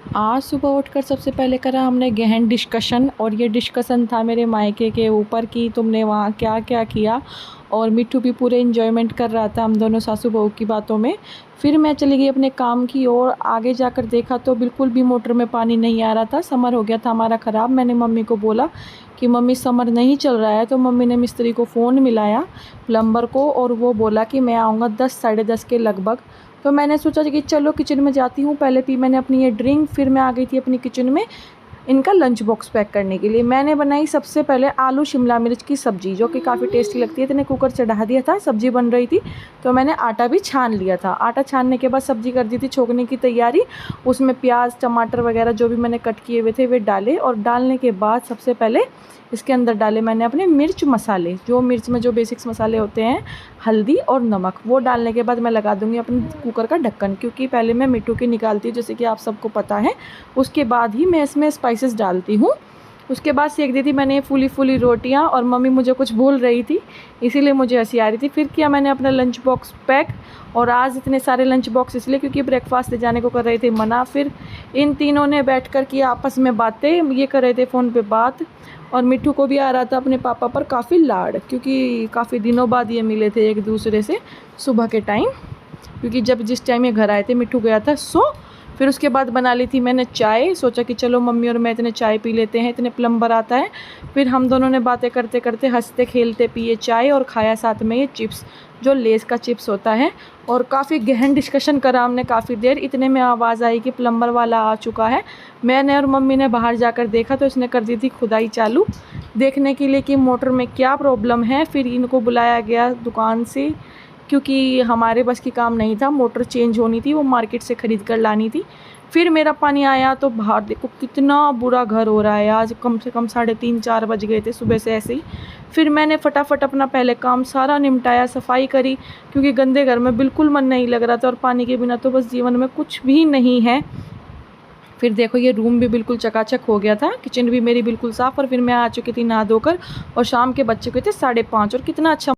आज सुबह उठकर सबसे पहले करा हमने गहन डिस्कशन, और ये डिस्कशन था मेरे मायके के ऊपर कि तुमने वहाँ क्या क्या किया। और मिट्ठू भी पूरे एंजॉयमेंट कर रहा था हम दोनों सासू बहू की बातों में। फिर मैं चली गई अपने काम की ओर। आगे जाकर देखा तो बिल्कुल भी मोटर में पानी नहीं आ रहा था। समर हो गया था हमारा ख़राब। मैंने मम्मी को बोला कि मम्मी समर नहीं चल रहा है, तो मम्मी ने मिस्त्री को फ़ोन मिलाया, प्लम्बर को, और वो बोला कि मैं आऊँगा 10 साढ़े 10 के लगभग। तो मैंने सोचा कि चलो किचन में जाती हूँ। पहले पी मैंने अपनी ये ड्रिंक, फिर मैं आ गई थी अपनी किचन में इनका लंच बॉक्स पैक करने के लिए। मैंने बनाई सबसे पहले आलू शिमला मिर्च की सब्ज़ी, जो कि काफ़ी टेस्टी लगती है। तो मैंने कुकर चढ़ा दिया था, सब्ज़ी बन रही थी, तो मैंने आटा भी छान लिया था। आटा छानने के बाद सब्ज़ी कर दी थी छोंकने की तैयारी। उसमें प्याज टमाटर वगैरह जो भी मैंने कट किए हुए थे वे डाले, और डालने के बाद सबसे पहले इसके अंदर डाले मैंने अपने मिर्च मसाले, जो मिर्च में जो बेसिक्स मसाले होते हैं, हल्दी और नमक। वो डालने के बाद मैं लगा दूंगी अपने कुकर का ढक्कन, क्योंकि पहले मैं मिट्ठू की निकालती हूँ, जैसे कि आप सबको पता है। उसके बाद ही मैं इसमें स्पाइसेस डालती हूँ। उसके बाद सेक दी थी मैंने फूली फूली रोटियां, और मम्मी मुझे कुछ बोल रही थी, इसीलिए मुझे हंसी आ रही थी। फिर किया मैंने अपना लंच बॉक्स पैक। और आज इतने सारे लंच बॉक्स इसलिए क्योंकि ब्रेकफास्ट ले जाने को कर रहे थे मना। फिर इन तीनों ने बैठ कर की आपस में बातें, ये कर रहे थे फ़ोन पे बात। और मिट्ठू को भी आ रहा था अपने पापा पर काफ़ी लाड, क्योंकि काफ़ी दिनों बाद ये मिले थे एक दूसरे से सुबह के टाइम। क्योंकि जब जिस टाइम ये घर आए थे मिट्ठू गया था फिर उसके बाद बना ली थी मैंने चाय। सोचा कि चलो मम्मी और मैं इतने चाय पी लेते हैं, इतने प्लम्बर आता है। फिर हम दोनों ने बातें करते करते हंसते खेलते पिए चाय, और खाया साथ में ये चिप्स, जो लेस का चिप्स होता है। और काफ़ी गहन डिस्कशन करा हमने काफ़ी देर। इतने में आवाज़ आई कि प्लम्बर वाला आ चुका है। मैंने और मम्मी ने बाहर जाकर देखा तो इसने कर दी थी खुदाई चालू, देखने के लिए कि मोटर में क्या प्रॉब्लम है। फिर इनको बुलाया गया दुकान से, क्योंकि हमारे बस की काम नहीं था, मोटर चेंज होनी थी, वो मार्केट से ख़रीद कर लानी थी। फिर मेरा पानी आया तो बाहर देखो कितना बुरा घर हो रहा है। आज कम से कम 3:30-4 बज गए थे सुबह से ऐसे ही। फिर मैंने फटाफट अपना पहले काम सारा निपटाया, सफाई करी, क्योंकि गंदे घर में बिल्कुल मन नहीं लग रहा था, और पानी के बिना तो बस जीवन में कुछ भी नहीं है। फिर देखो ये रूम भी बिल्कुल चकाचक हो गया था, किचन भी मेरी बिल्कुल साफ़। और फिर मैं आ चुकी थी नहा धोकर, और शाम के बच्चे के थे 5:30, और कितना अच्छा